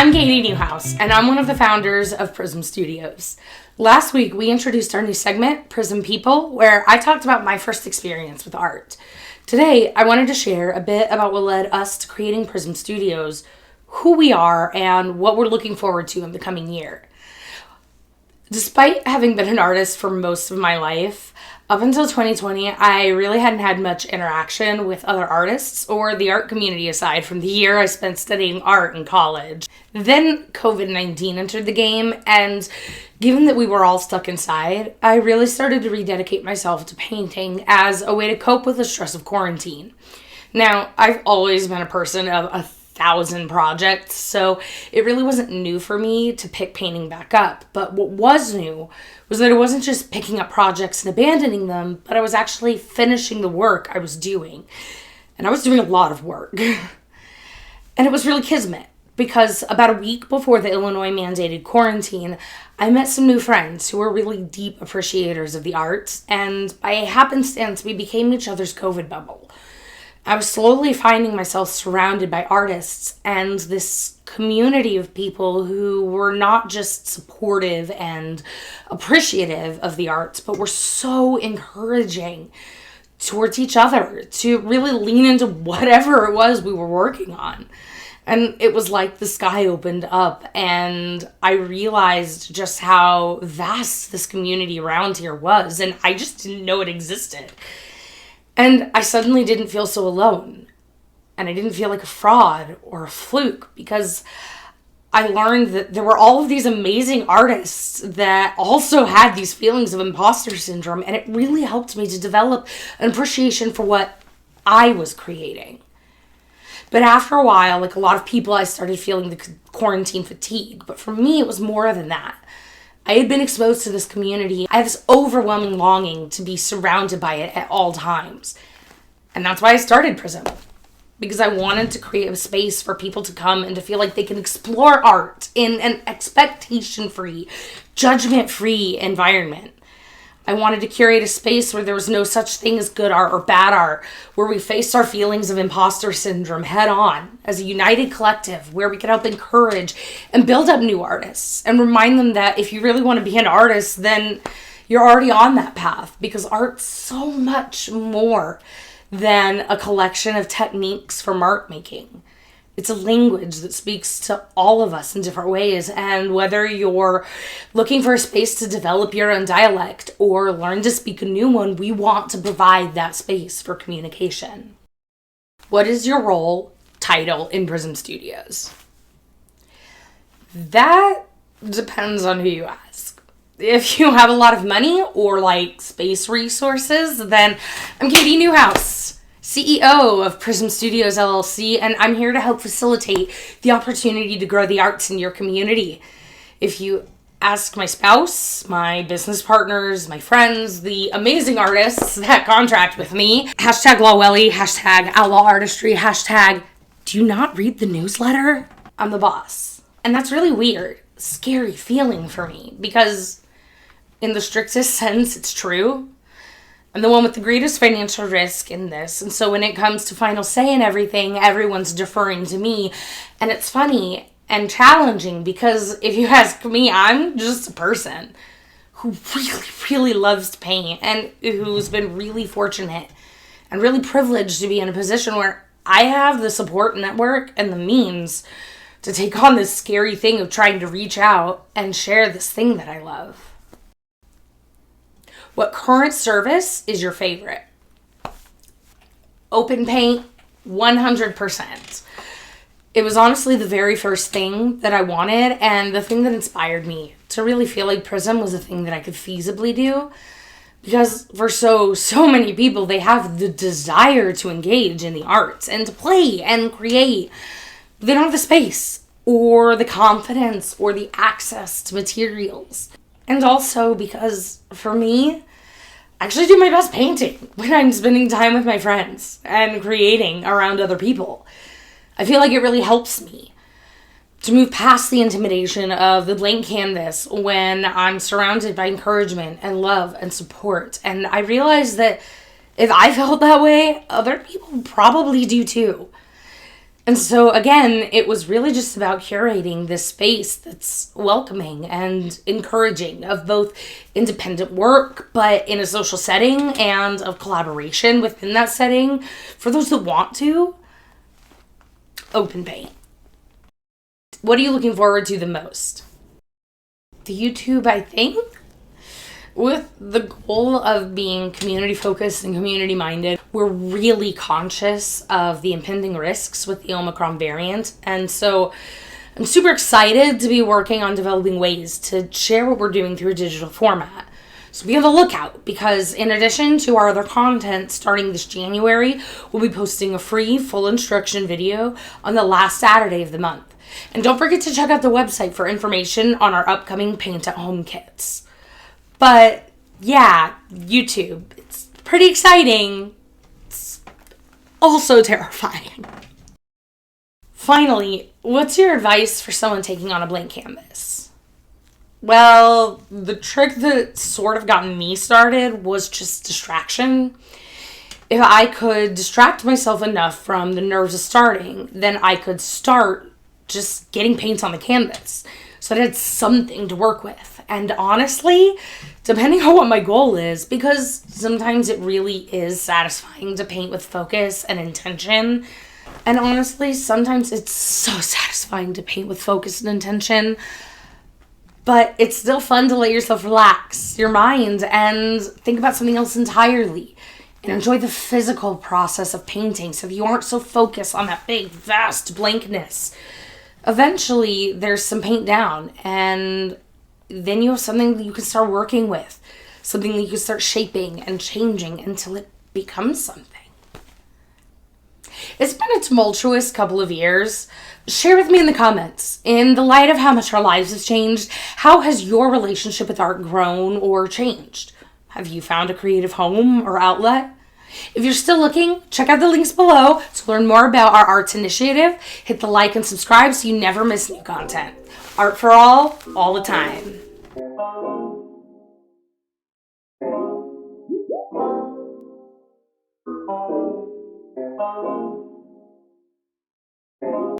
I'm Katie Newhouse, and I'm one of the founders of Prism Studios. Last week, we introduced our new segment, Prism People, where I talked about my first experience with art. Today, I wanted to share a bit about what led us to creating Prism Studios, who we are, and what we're looking forward to in the coming year. Despite having been an artist for most of my life, up until 2020, I really hadn't had much interaction with other artists or the art community aside from the year I spent studying art in college. Then COVID-19 entered the game, and given that we were all stuck inside, I really started to rededicate myself to painting as a way to cope with the stress of quarantine. Now, I've always been a person of 1,000 projects, so it really wasn't new for me to pick painting back up. But what was new was that it wasn't just picking up projects and abandoning them, but I was actually finishing the work I was doing. And I was doing a lot of work. And it was really kismet, because about a week before the Illinois mandated quarantine, I met some new friends who were really deep appreciators of the arts, and by happenstance, we became each other's COVID bubble. I was slowly finding myself surrounded by artists and this community of people who were not just supportive and appreciative of the arts, but were so encouraging towards each other to really lean into whatever it was we were working on. And it was like the sky opened up and I realized just how vast this community around here was, and I just didn't know it existed. And I suddenly didn't feel so alone. And I didn't feel like a fraud or a fluke, because I learned that there were all of these amazing artists that also had these feelings of imposter syndrome. And it really helped me to develop an appreciation for what I was creating. But after a while, like a lot of people, I started feeling the quarantine fatigue. But for me, it was more than that. I had been exposed to this community. I had this overwhelming longing to be surrounded by it at all times. And that's why I started Prism. Because I wanted to create a space for people to come and to feel like they can explore art in an expectation-free, judgment-free environment. I wanted to curate a space where there was no such thing as good art or bad art, where we faced our feelings of imposter syndrome head on as a united collective, where we could help encourage and build up new artists and remind them that if you really want to be an artist, then you're already on that path, because art's so much more than a collection of techniques from art making. It's a language that speaks to all of us in different ways, and whether you're looking for a space to develop your own dialect or learn to speak a new one, we want to provide that space for communication. What is your role title in Prism Studios? That depends on who you ask. If you have a lot of money or like space resources, then I'm Katie Newhouse, CEO of Prism Studios LLC, and I'm here to help facilitate the opportunity to grow the arts in your community. If you ask my spouse, my business partners, my friends, the amazing artists that contract with me, #Lawelly, #Outlaw Artistry, do you not read the newsletter? I'm the boss. And that's really weird, scary feeling for me, because in the strictest sense, it's true. I'm the one with the greatest financial risk in this. And so when it comes to final say in everything, everyone's deferring to me. And it's funny and challenging, because if you ask me, I'm just a person who really, really loves to paint and who's been really fortunate and really privileged to be in a position where I have the support network and the means to take on this scary thing of trying to reach out and share this thing that I love. What current service is your favorite? Open paint, 100%. It was honestly the very first thing that I wanted, and the thing that inspired me to really feel like Prism was a thing that I could feasibly do. Because for so many people, they have the desire to engage in the arts and to play and create. They don't have the space or the confidence or the access to materials. And also because, for me, I actually do my best painting when I'm spending time with my friends and creating around other people. I feel like it really helps me to move past the intimidation of the blank canvas when I'm surrounded by encouragement and love and support. And I realize that if I felt that way, other people probably do too. And so, again, it was really just about curating this space that's welcoming and encouraging of both independent work, but in a social setting, and of collaboration within that setting for those that want to. Open paint. What are you looking forward to the most? The YouTube, I think, with the goal of being community focused and community minded. We're really conscious of the impending risks with the Omicron variant. And so I'm super excited to be working on developing ways to share what we're doing through a digital format. So be on the lookout, because in addition to our other content starting this January, we'll be posting a free full instruction video on the last Saturday of the month. And don't forget to check out the website for information on our upcoming paint at home kits. But yeah, YouTube, it's pretty exciting. It's also terrifying. Finally, what's your advice for someone taking on a blank canvas? Well, the trick that sort of got me started was just distraction. If I could distract myself enough from the nerves of starting, then I could start just getting paint on the canvas, so I had something to work with. And honestly, depending on what my goal is, because sometimes it really is satisfying to paint with focus and intention. And honestly, sometimes it's so satisfying to paint with focus and intention. But it's still fun to let yourself relax your mind and think about something else entirely. And enjoy the physical process of painting, so that you aren't so focused on that big, vast blankness. Eventually, there's some paint down, and then you have something that you can start working with, something that you can start shaping and changing until it becomes something. It's been a tumultuous couple of years. Share with me in the comments, in the light of how much our lives have changed, how has your relationship with art grown or changed? Have you found a creative home or outlet? If you're still looking, check out the links below to learn more about our arts initiative. Hit the like and subscribe so you never miss new content. Art for all the time.